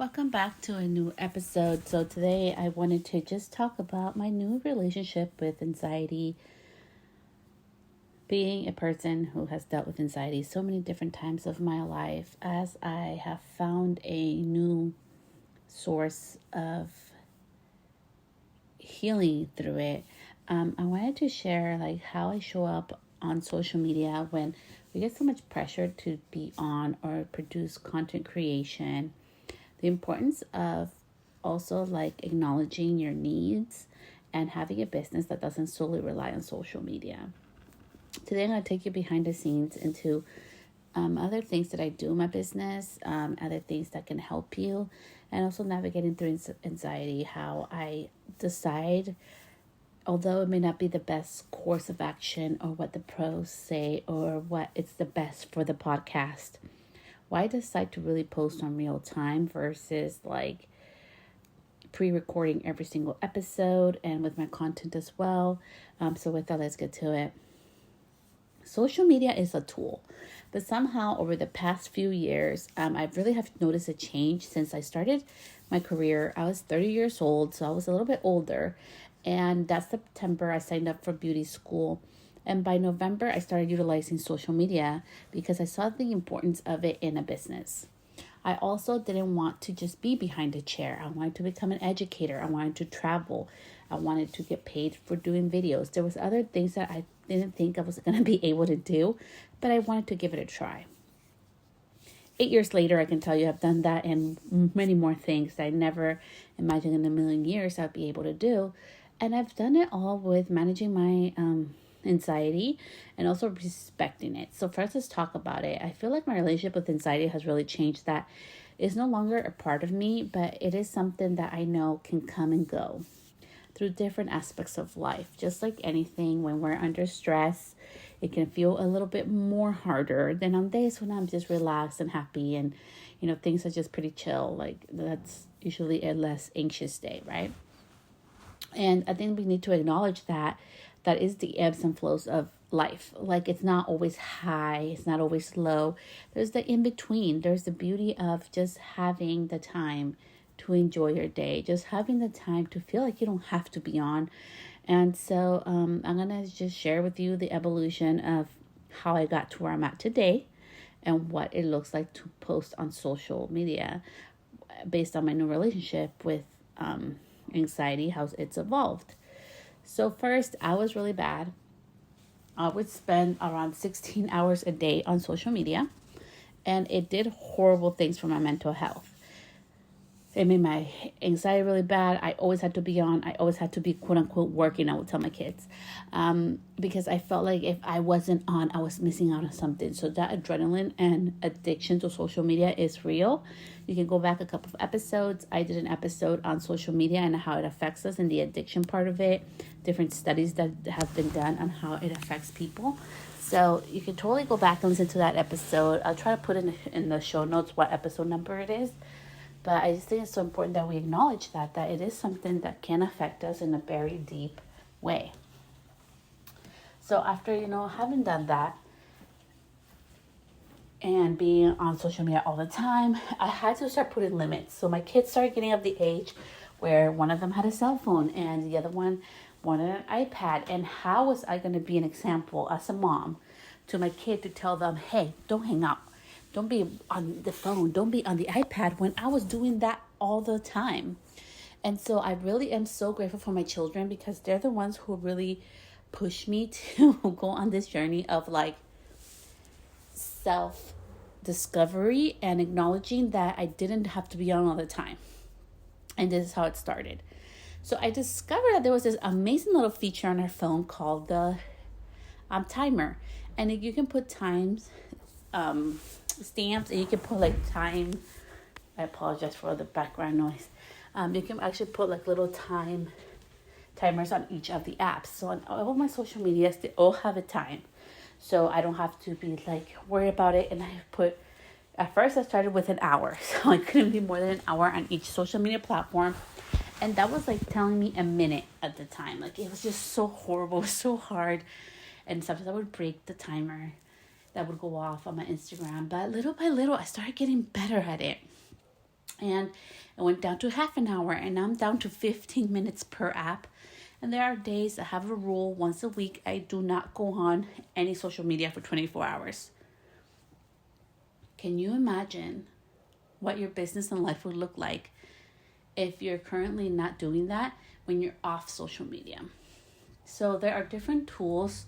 Welcome back to a new episode. So, today I wanted to just talk about my new relationship with anxiety. Being a person who has dealt with anxiety so many different times of my life, as I have found a new source of healing through it, I wanted to share like how I show up on social media when we get so much pressure to be on or produce content creation, the importance of also like acknowledging your needs and having a business that doesn't solely rely on social media. Today I'm going to take you behind the scenes into other things that I do in my business, other things that can help you, and also navigating through anxiety, how I decide, although it may not be the best course of action or what the pros say or what it's the best for the podcast, why I decide to really post on real time versus like pre-recording every single episode and with my content as well. So with that, let's get to it. Social media is a tool, but somehow over the past few years, I really have noticed a change since I started my career. I was 30 years old, so I was a little bit older. And that September, I signed up for beauty school. And by November, I started utilizing social media because I saw the importance of it in a business. I also didn't want to just be behind a chair. I wanted to become an educator. I wanted to travel. I wanted to get paid for doing videos. There was other things that I didn't think I was going to be able to do, but I wanted to give it a try. 8 years later, I can tell you I've done that and many more things that I never imagined in a million years I'd be able to do. And I've done it all with managing my anxiety and also respecting it. So first, let's talk about it. I feel like my relationship with anxiety has really changed. That is no longer a part of me, but it is something that I know can come and go through different aspects of life. Just like anything, when we're under stress, it can feel a little bit more harder than on days when I'm just relaxed and happy and, things are just pretty chill. Like that's usually a less anxious day, right? And I think we need to acknowledge that is the ebbs and flows of life. Like it's not always high, it's not always low. There's the in between. There's the beauty of just having the time to enjoy your day, just having the time to feel like you don't have to be on. And so I'm going to just share with you the evolution of how I got to where I'm at today and what it looks like to post on social media based on my new relationship with anxiety, how it's evolved. So first, I was really bad. I would spend around 16 hours a day on social media, and it did horrible things for my mental health. It made my anxiety really bad. I always had to be on. I always had to be quote unquote working, I would tell my kids. Because I felt like if I wasn't on, I was missing out on something. So that adrenaline and addiction to social media is real. You can go back a couple of episodes. I did an episode on social media and how it affects us and the addiction part of it. Different studies that have been done on how it affects people. So you can totally go back and listen to that episode. I'll try to put in the show notes what episode number it is. But I just think it's so important that we acknowledge that it is something that can affect us in a very deep way. So after, having done that and being on social media all the time, I had to start putting limits. So my kids started getting of the age where one of them had a cell phone and the other one wanted an iPad. And how was I going to be an example as a mom to my kid to tell them, hey, don't hang up. Don't be on the phone. Don't be on the iPad when I was doing that all the time. And so I really am so grateful for my children because they're the ones who really push me to go on this journey of like self-discovery and acknowledging that I didn't have to be on all the time. And this is how it started. So I discovered that there was this amazing little feature on our phone called the timer. And you can put times, stamps, and you can put like time. I apologize for the background noise. You can actually put like little timers on each of the apps. So on all of my social medias, they all have a time. So I don't have to be like worried about it. And at first I started with an hour. So I couldn't be more than an hour on each social media platform. And that was like telling me a minute at the time. Like it was just so horrible, so hard. And sometimes I would break the timer that would go off on my Instagram. But little by little, I started getting better at it. And it went down to half an hour, and now I'm down to 15 minutes per app. And there are days I have a rule once a week I do not go on any social media for 24 hours. Can you imagine what your business and life would look like if you're currently not doing that when you're off social media? So there are different tools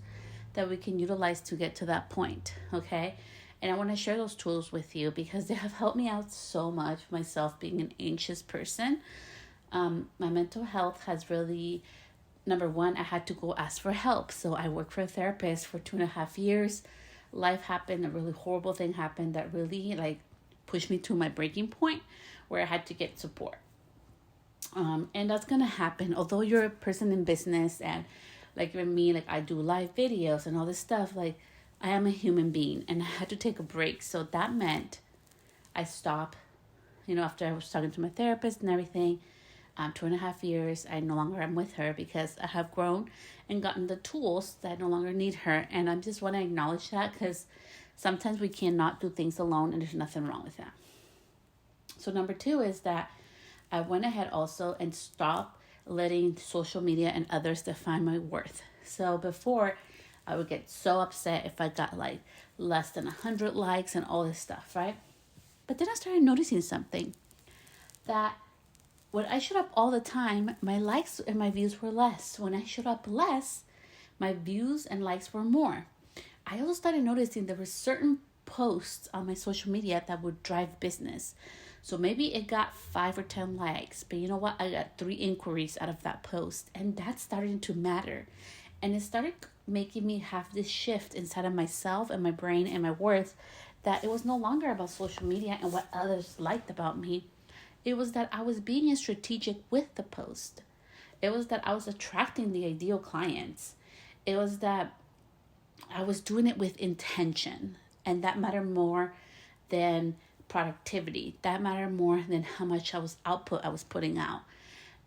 that we can utilize to get to that point, okay? And I want to share those tools with you because they have helped me out so much, myself being an anxious person. My mental health has really, number one, I had to go ask for help. So I worked for a therapist for 2.5 years. Life happened, a really horrible thing happened that really pushed me to my breaking point where I had to get support. And that's gonna happen. Although you're a person in business and like you're me, like I do live videos and all this stuff, like I am a human being and I had to take a break. So that meant I stopped, after I was talking to my therapist and everything, 2.5 years, I no longer am with her because I have grown and gotten the tools that I no longer need her. And I just want to acknowledge that because sometimes we cannot do things alone and there's nothing wrong with that. So number two is that I went ahead also and stopped letting social media and others define my worth. So before, I would get so upset if I got less than 100 likes and all this stuff, right? But then I started noticing something, that when I showed up all the time, my likes and my views were less. When I showed up less, my views and likes were more. I also started noticing there were certain posts on my social media that would drive business. So maybe it got 5 or 10 likes, but you know what? I got 3 inquiries out of that post, and that's starting to matter. And it started making me have this shift inside of myself and my brain and my worth, that it was no longer about social media and what others liked about me. It was that I was being strategic with the post. It was that I was attracting the ideal clients. It was that I was doing it with intention, and that mattered more than productivity. That mattered more than how much I was putting out.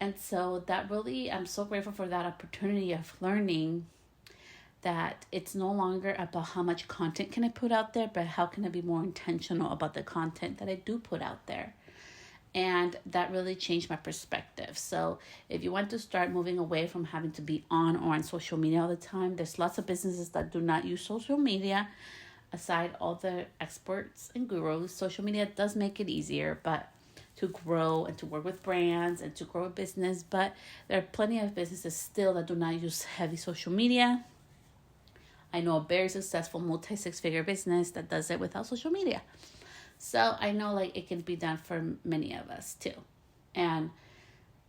And so that really, I'm so grateful for that opportunity of learning that it's no longer about how much content can I put out there, but how can I be more intentional about the content that I do put out there. And that really changed my perspective. So if you want to start moving away from having to be on or on social media all the time, there's lots of businesses that do not use social media. Aside all the experts and gurus, social media does make it easier, but to grow and to work with brands and to grow a business. But there are plenty of businesses still that do not use heavy social media. I know a very successful multi-six-figure business that does it without social media. So I know it can be done for many of us too. And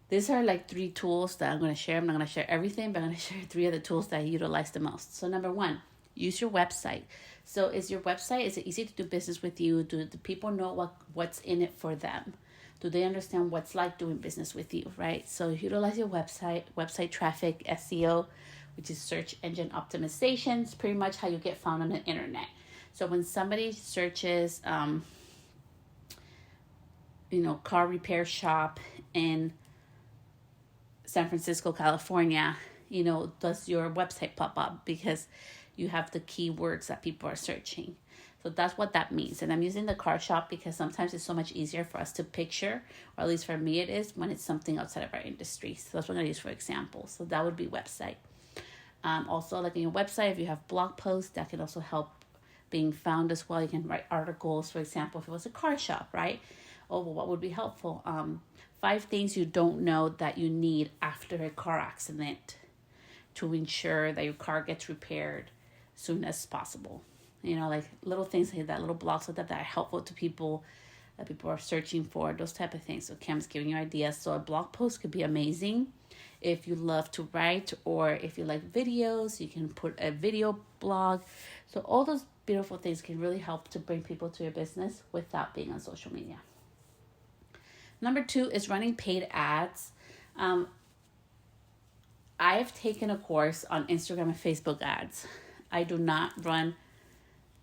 these are 3 tools that I'm going to share. I'm not going to share everything, but I'm going to share 3 of the tools that I utilize the most. So number 1, use your website. So is it easy to do business with you? Do the people know what's in it for them? Do they understand what's like doing business with you, right? So utilize your website traffic, SEO, which is search engine optimization. It's pretty much how you get found on the internet. So when somebody searches, car repair shop in San Francisco, California, does your website pop up because you have the keywords that people are searching. So that's what that means. And I'm using the car shop because sometimes it's so much easier for us to picture, or at least for me it is, when it's something outside of our industry. So that's what I'm going to use for example. So that would be website. Also, in your website, if you have blog posts, that can also help being found as well. You can write articles, for example, if it was a car shop, right? Oh, well, what would be helpful? 5 things you don't know that you need after a car accident to ensure that your car gets repaired soon as possible. Little things like that, little blogs like that are helpful to people, that people are searching for, those type of things. So Cam's giving you ideas. So a blog post could be amazing. If you love to write, or if you like videos, you can put a video blog. So all those beautiful things can really help to bring people to your business without being on social media. Number 2 is running paid ads. I've taken a course on Instagram and Facebook ads. I do not run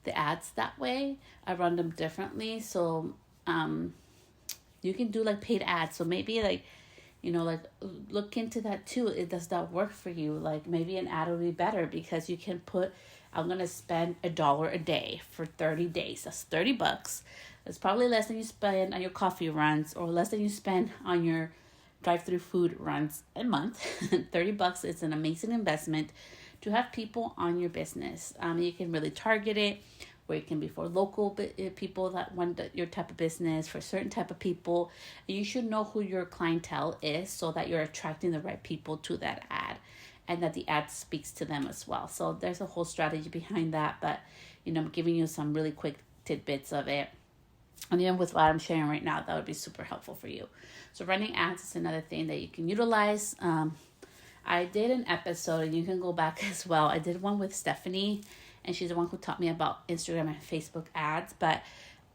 the ads that way. I run them differently. So you can do paid ads. So maybe look into that too. Does that work for you? Maybe an ad would be better because you can put, I'm going to spend $1 a day for 30 days. That's $30. It's probably less than you spend on your coffee runs or less than you spend on your drive-through food runs a month. $30 is an amazing investment to have people on your business. You can really target it where it can be for local people that want your type of business, for certain type of people. And you should know who your clientele is so that you're attracting the right people to that ad and that the ad speaks to them as well. So there's a whole strategy behind that, but I'm giving you some really quick tidbits of it. And even with what I'm sharing right now, that would be super helpful for you. So running ads is another thing that you can utilize. I did an episode, and you can go back as well. I did one with Stephanie, and she's the one who taught me about Instagram and Facebook ads, but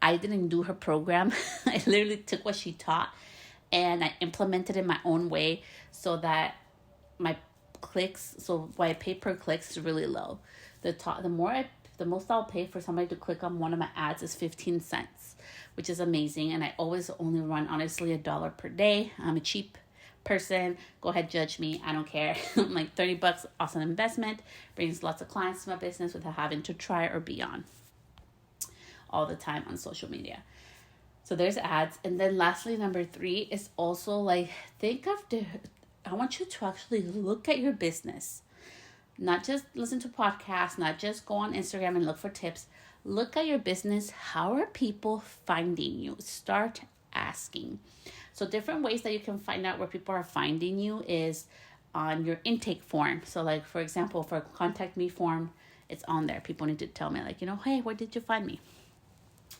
I didn't do her program. I literally took what she taught and I implemented it in my own way so that my clicks, so what I pay per clicks is really low. The most I'll pay for somebody to click on one of my ads is 15 cents, which is amazing. And I always only run, honestly, $1 per day. I'm a cheap person. Go ahead, judge me. I don't care. I'm like $30, awesome investment. Brings lots of clients to my business without having to try or be on all the time on social media. So there's ads. And then lastly, number 3 is also like, I want you to actually look at your business. Not just listen to podcasts, not just go on Instagram and look for tips. Look at your business. How are people finding you? Start asking. So different ways that you can find out where people are finding you is on your intake form. So like, for example, for a contact me form, it's on there. People need to tell me like, hey, where did you find me?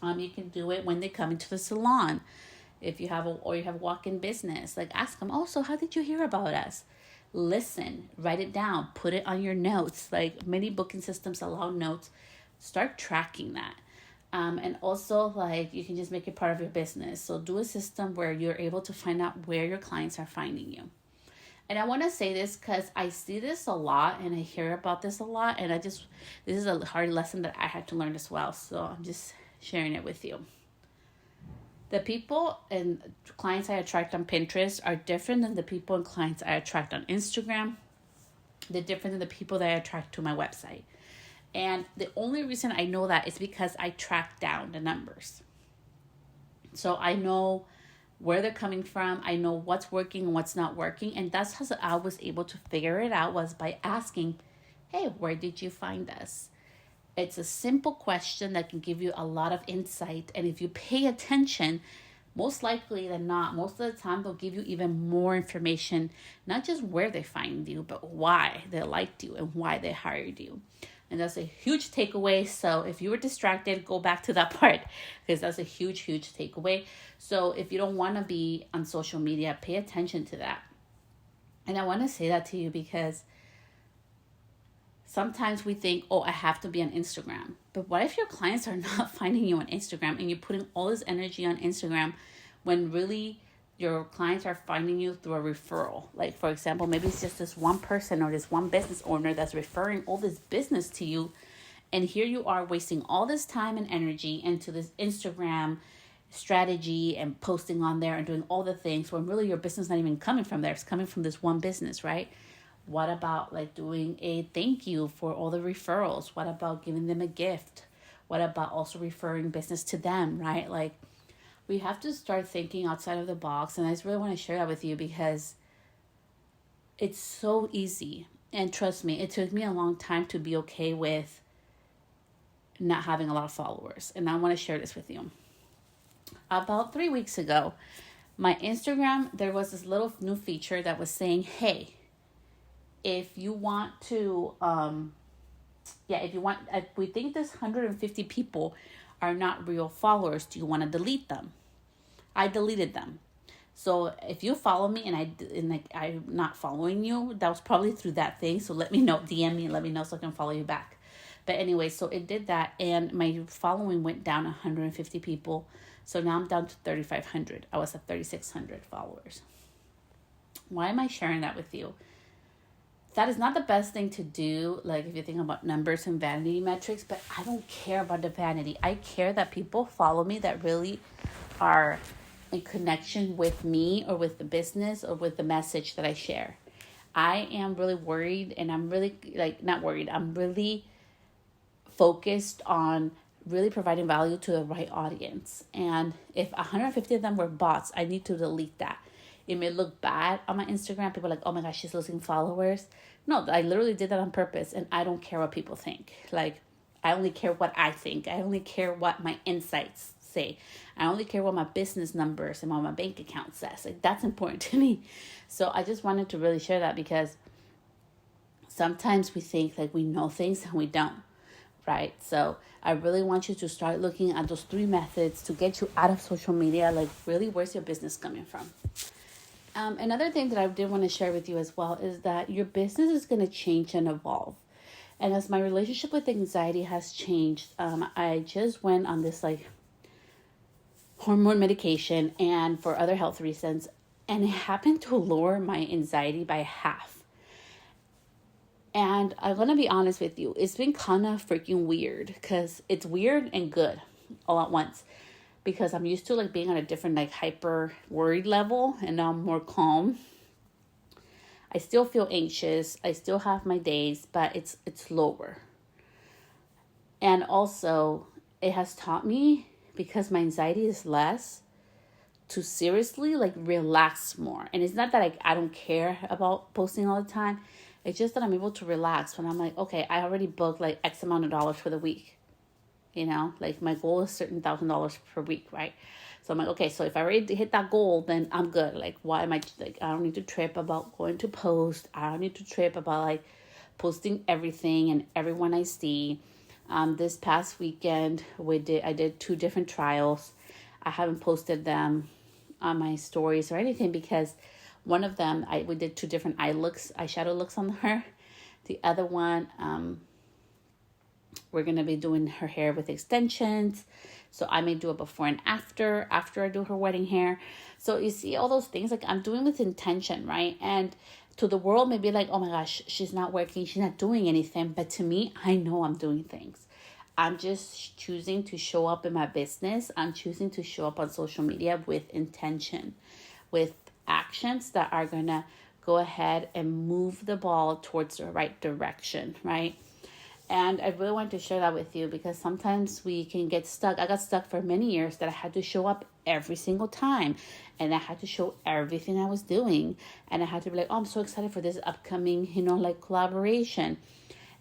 You can do it when they come into the salon. If you have you have walk-in business, like ask them, so how did you hear about us? Listen, write it down, put it on your notes. Like many booking systems allow notes. Start tracking that. And also like you can just make it part of your business. So do a system where you're able to find out where your clients are finding you. And I want to say this because I see this a lot and I hear about this a lot. And this is a hard lesson that I had to learn as well. So I'm just sharing it with you. The people and clients I attract on Pinterest are different than the people and clients I attract on Instagram. They're different than the people that I attract to my website. And the only reason I know that is because I track down the numbers. So I know where they're coming from. I know what's working and what's not working. And that's how I was able to figure it out, was by asking, hey, where did you find us? It's a simple question that can give you a lot of insight. And if you pay attention, most likely than not, most of the time they'll give you even more information, not just where they find you, but why they liked you and why they hired you. And that's a huge takeaway. So if you were distracted, go back to that part because that's a huge, huge takeaway. So if you don't want to be on social media, pay attention to that. And I want to say that to you because sometimes we think, I have to be on Instagram. But what if your clients are not finding you on Instagram and you're putting all this energy on Instagram when really your clients are finding you through a referral? Like, for example, maybe it's just this one person or this one business owner that's referring all this business to you. And here you are wasting all this time and energy into this Instagram strategy and posting on there and doing all the things when really your business is not even coming from there. It's coming from this one business, right? What about like doing a thank you for all the referrals? What about giving them a gift? What about also referring business to them, right? Like we have to start thinking outside of the box. And I just really want to share that with you because it's so easy. And trust me, it took me a long time to be okay with not having a lot of followers. And I want to share this with you. About 3 weeks ago, my Instagram, there was this little new feature that was saying, hey, if you want to, if we think this 150 people are not real followers, do you want to delete them? I deleted them. So if you follow me and I'm not following you, that was probably through that thing. So let me know, DM me and let me know so I can follow you back. But anyway, so it did that and my following went down 150 people. So now I'm down to 3,500. I was at 3,600 followers. Why am I sharing that with you? That is not the best thing to do, like if you think about numbers and vanity metrics, but I don't care about the vanity. I care that people follow me that really are in connection with me or with the business or with the message that I share. I am really worried and I'm really, not worried. I'm really focused on really providing value to the right audience. And if 150 of them were bots, I need to delete that. It may look bad on my Instagram. People are like, oh my gosh, she's losing followers. No, I literally did that on purpose, and I don't care what people think. Like, I only care what I think. I only care what my insights say. I only care what my business numbers and what my bank account says. Like, that's important to me. So I just wanted to really share that, because sometimes we think like we know things and we don't, right? So I really want you to start looking at those 3 methods to get you out of social media. Like, really, where's your business coming from? Another thing that I did want to share with you as well is that your business is going to change and evolve. And as my relationship with anxiety has changed, I just went on this like hormone medication and for other health reasons, and it happened to lower my anxiety by half. And I'm going to be honest with you, it's been kind of freaking weird, because it's weird and good all at once. Because I'm used to like being on a different like hyper worried level, and now I'm more calm. I still feel anxious. I still have my days, but it's lower. And also, it has taught me, because my anxiety is less, to seriously like relax more. And it's not that I don't care about posting all the time. It's just that I'm able to relax when I'm like, okay, I already booked like X amount of dollars for the week. You know, like my goal is certain $1,000 per week, right? So I'm like, okay, so if I already hit that goal, then I'm good. Like, why am I like, I don't need to trip about going to post. I don't need to trip about like posting everything and everyone I see. This past weekend, I did 2 different trials. I haven't posted them on my stories or anything, because one of them, we did 2 different eyeshadow looks on her. The other one, we're going to be doing her hair with extensions. So I may do a before and after I do her wedding hair. So you see all those things, like I'm doing with intention, right? And to the world, maybe like, oh my gosh, she's not working, she's not doing anything. But to me, I know I'm doing things. I'm just choosing to show up in my business. I'm choosing to show up on social media with intention, with actions that are going to go ahead and move the ball towards the right direction, right? And I really want to share that with you, because sometimes we can get stuck. I got stuck for many years that I had to show up every single time, and I had to show everything I was doing. And I had to be like, oh, I'm so excited for this upcoming, like collaboration.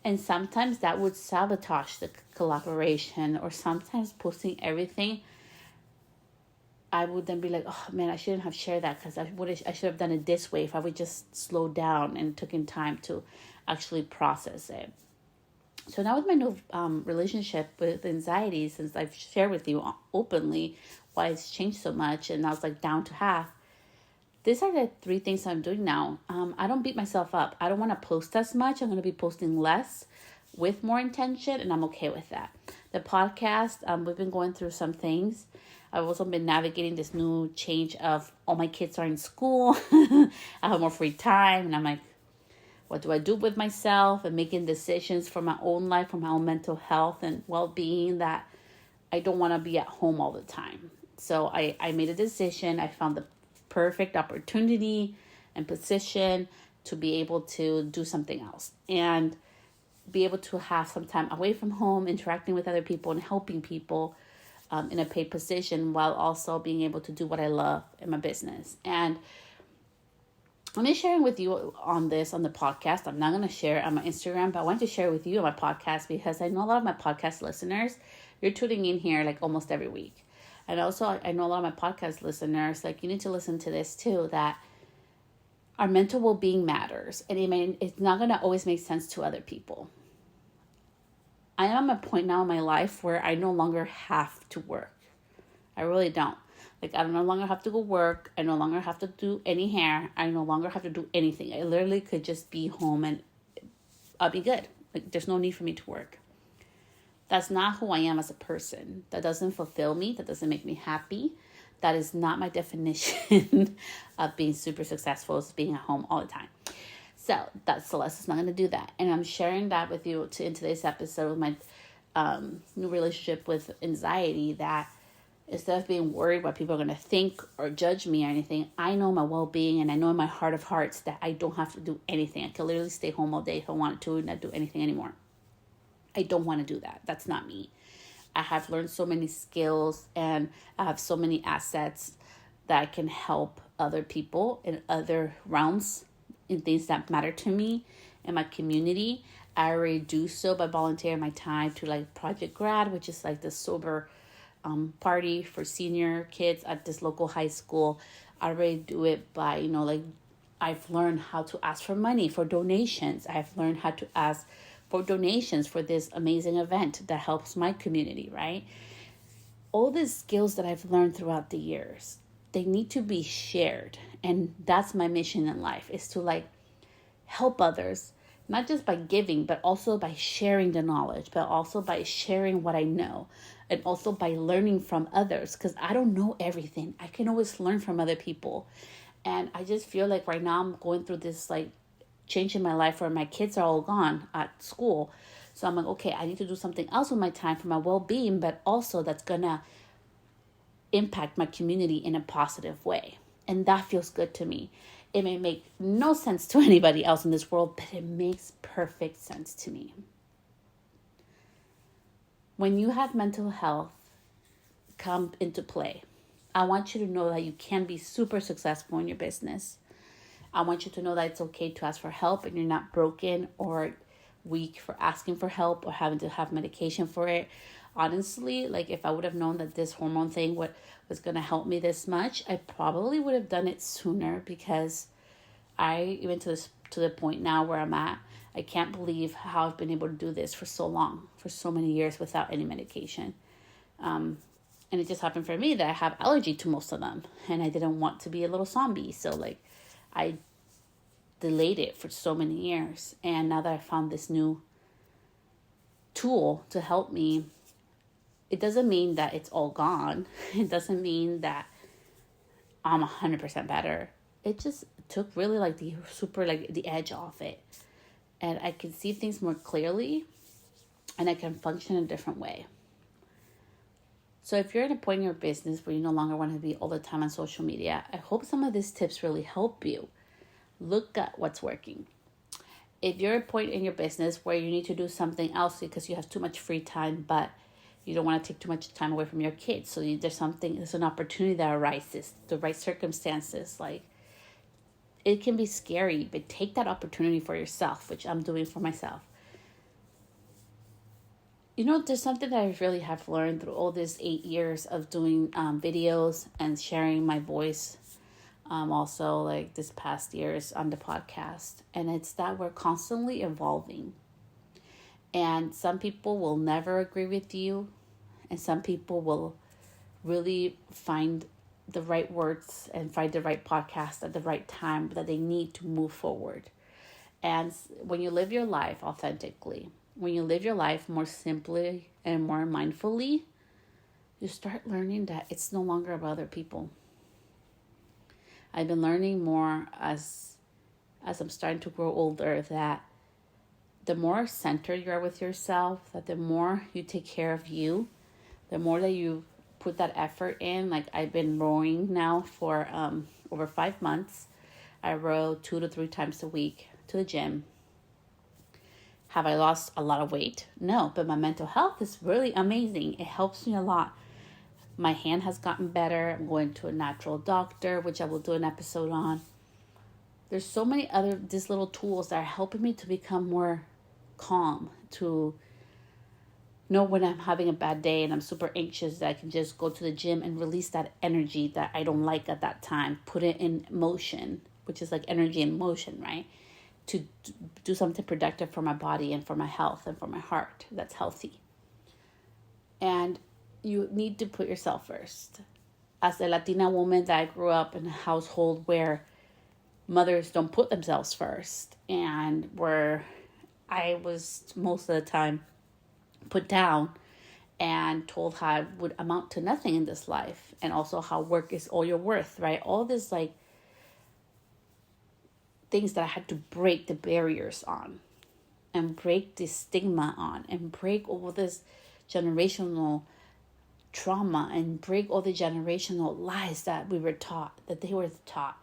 And sometimes that would sabotage the collaboration, or sometimes posting everything, I would then be like, oh man, I shouldn't have shared that, because I should have done it this way if I would just slow down and took in time to actually process it. So now with my new relationship with anxiety, since I've shared with you openly why it's changed so much, and I was like down to half, these are the 3 things I'm doing now. I don't beat myself up. I don't want to post as much. I'm going to be posting less with more intention, and I'm okay with that. The podcast, we've been going through some things. I've also been navigating this new change of all my kids are in school. I have more free time, and I'm like, what do I do with myself, and making decisions for my own life, for my own mental health and well-being, that I don't want to be at home all the time. So I made a decision. I found the perfect opportunity and position to be able to do something else and be able to have some time away from home, interacting with other people and helping people in a paid position, while also being able to do what I love in my business. And I'm going to share with you on the podcast. I'm not going to share on my Instagram, but I want to share with you on my podcast, because I know a lot of my podcast listeners, you're tuning in here like almost every week. And also, I know a lot of my podcast listeners, like, you need to listen to this too, that our mental well-being matters. And it's not going to always make sense to other people. I am at a point now in my life where I no longer have to work. I really don't. Like, I no longer have to go work. I no longer have to do any hair. I no longer have to do anything. I literally could just be home and I'll be good. Like, there's no need for me to work. That's not who I am as a person. That doesn't fulfill me. That doesn't make me happy. That is not my definition of being super successful, is being at home all the time. So that's Celeste's not going to do that. And I'm sharing that with you in today's episode with my new relationship with anxiety, that instead of being worried what people are going to think or judge me or anything, I know my well-being, and I know in my heart of hearts that I don't have to do anything. I can literally stay home all day if I wanted to and not do anything anymore. I don't want to do that. That's not me. I have learned so many skills, and I have so many assets that I can help other people in other realms, in things that matter to me in my community. I already do so by volunteering my time to like Project Grad, which is like the sober party for senior kids at this local high school. I already do it by, like I've learned how to ask for money for donations. I've learned how to ask for donations for this amazing event that helps my community, right? All these skills that I've learned throughout the years, they need to be shared. And that's my mission in life, is to like help others, not just by giving, but also by sharing the knowledge, but also by sharing what I know, and also by learning from others, because I don't know everything. I can always learn from other people. And I just feel like right now I'm going through this like change in my life where my kids are all gone at school. So I'm like, okay, I need to do something else with my time for my well-being, but also that's gonna impact my community in a positive way. And that feels good to me. It may make no sense to anybody else in this world, but it makes perfect sense to me. When you have mental health come into play, I want you to know that you can be super successful in your business. I want you to know that it's okay to ask for help, and you're not broken or weak for asking for help or having to have medication for it. Honestly, like if I would have known that this hormone thing was going to help me this much, I probably would have done it sooner, because I, even to the point now where I'm at, I can't believe how I've been able to do this for so long, for so many years without any medication. And it just happened for me that I have allergy to most of them, and I didn't want to be a little zombie. So like I delayed it for so many years. And now that I found this new tool to help me, it doesn't mean that it's all gone. It doesn't mean that I'm 100% better. It just took really like the edge off it. And I can see things more clearly, and I can function in a different way. So if you're at a point in your business where you no longer want to be all the time on social media, I hope some of these tips really help you. Look at what's working. If you're at a point in your business where you need to do something else because you have too much free time, but you don't want to take too much time away from your kids, so there's an opportunity that arises, the right circumstances, like it can be scary, but take that opportunity for yourself, which I'm doing for myself. There's something that I really have learned through all these 8 years of doing videos and sharing my voice. Also, like this past years on the podcast. And it's that we're constantly evolving. And some people will never agree with you. And some people will really find the right words and find the right podcast at the right time that they need to move forward. And when you live your life authentically, when you live your life more simply and more mindfully, you start learning that it's no longer about other people. I've been learning more as I'm starting to grow older, that the more centered you are with yourself, that the more you take care of you, the more that you put that effort in. Like I've been rowing now for over 5 months. I row 2 to 3 times a week to the gym. Have I lost a lot of weight? No, but my mental health is really amazing. It helps me a lot. My hand has gotten better. I'm going to a natural doctor, which I will do an episode on. There's so many other these little tools that are helping me to become more calm, to know when I'm having a bad day and I'm super anxious, that I can just go to the gym and release that energy that I don't like at that time, put it in motion, which is like energy in motion, right? To do something productive for my body and for my health and for my heart that's healthy. And you need to put yourself first. As a Latina woman that I grew up in a household where mothers don't put themselves first, and where I was most of the time put down and told how I would amount to nothing in this life, and also how work is all your worth, right? All this like things that I had to break the barriers on, and break the stigma on, and break all this generational trauma, and break all the generational lies that we were taught, that they were taught.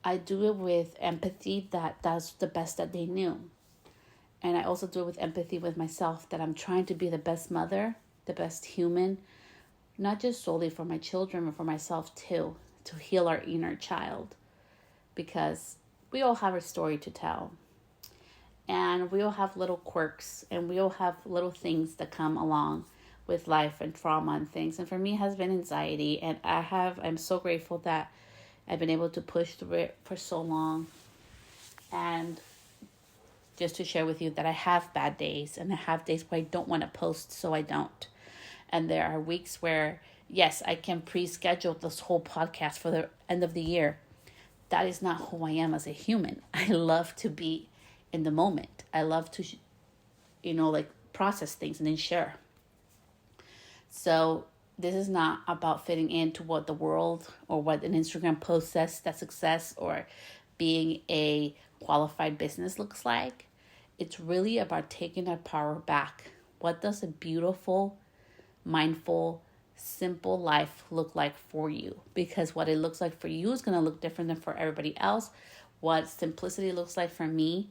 I do it with empathy, that's the best that they knew. And I also do it with empathy with myself, that I'm trying to be the best mother the best human, not just solely for my children, but for myself too, to heal our inner child. Because we all have a story to tell. And we all have little quirks, and we all have little things that come along with life and trauma and things. And for me, it has been anxiety. And I'm so grateful that I've been able to push through it for so long. And just to share with you that I have bad days, and I have days where I don't want to post, so I don't. And there are weeks where, yes, I can pre-schedule this whole podcast for the end of the year. That is not who I am as a human. I love to be in the moment. I love to, process things and then share. So this is not about fitting into what the world or what an Instagram post says that success or being a qualified business looks like. It's really about taking our power back. What does a beautiful, mindful, simple life look like for you? Because what it looks like for you is going to look different than for everybody else. What simplicity looks like for me,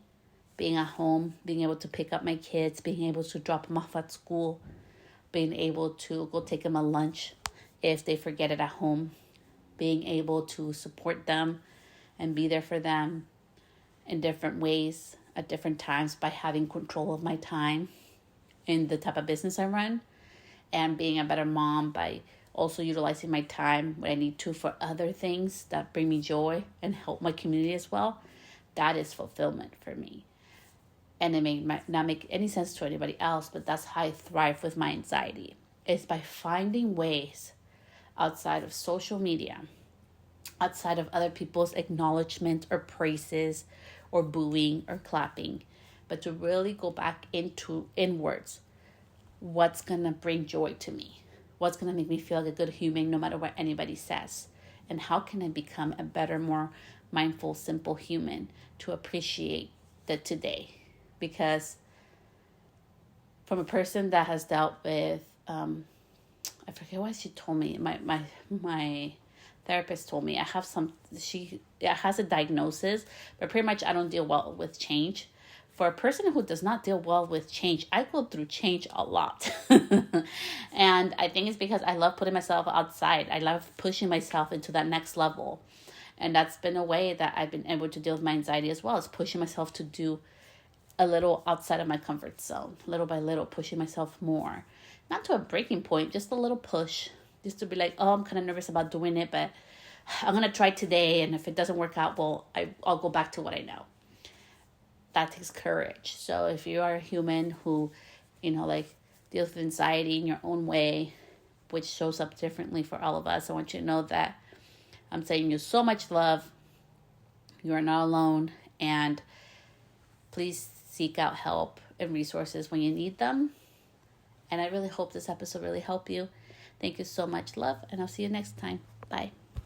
being at home, being able to pick up my kids, being able to drop them off at school, being able to go take them a lunch if they forget it at home, being able to support them and be there for them in different ways at different times by having control of my time in the type of business I run, and being a better mom by also utilizing my time when I need to for other things that bring me joy and help my community as well. That is fulfillment for me. And it may not make any sense to anybody else, but that's how I thrive with my anxiety. It's by finding ways outside of social media, outside of other people's acknowledgement or praises or booing or clapping, but to really go back into inwards. What's going to bring joy to me? What's going to make me feel like a good human no matter what anybody says? And how can I become a better, more mindful, simple human to appreciate the today? Because from a person that has dealt with, I forget what she told me, my therapist told me, she has a diagnosis, but pretty much I don't deal well with change. For a person who does not deal well with change, I go through change a lot. And I think it's because I love putting myself outside. I love pushing myself into that next level. And that's been a way that I've been able to deal with my anxiety as well, is pushing myself to do a little outside of my comfort zone, little by little, pushing myself more. Not to a breaking point, just a little push, just to be like, oh, I'm kind of nervous about doing it, but I'm going to try today. And if it doesn't work out, well, I'll go back to what I know. That takes courage. So if you are a human who, deals with anxiety in your own way, which shows up differently for all of us, I want you to know that I'm sending you so much love. You are not alone. And please seek out help and resources when you need them. And I really hope this episode really helped you. Thank you so much, love, and I'll see you next time. Bye.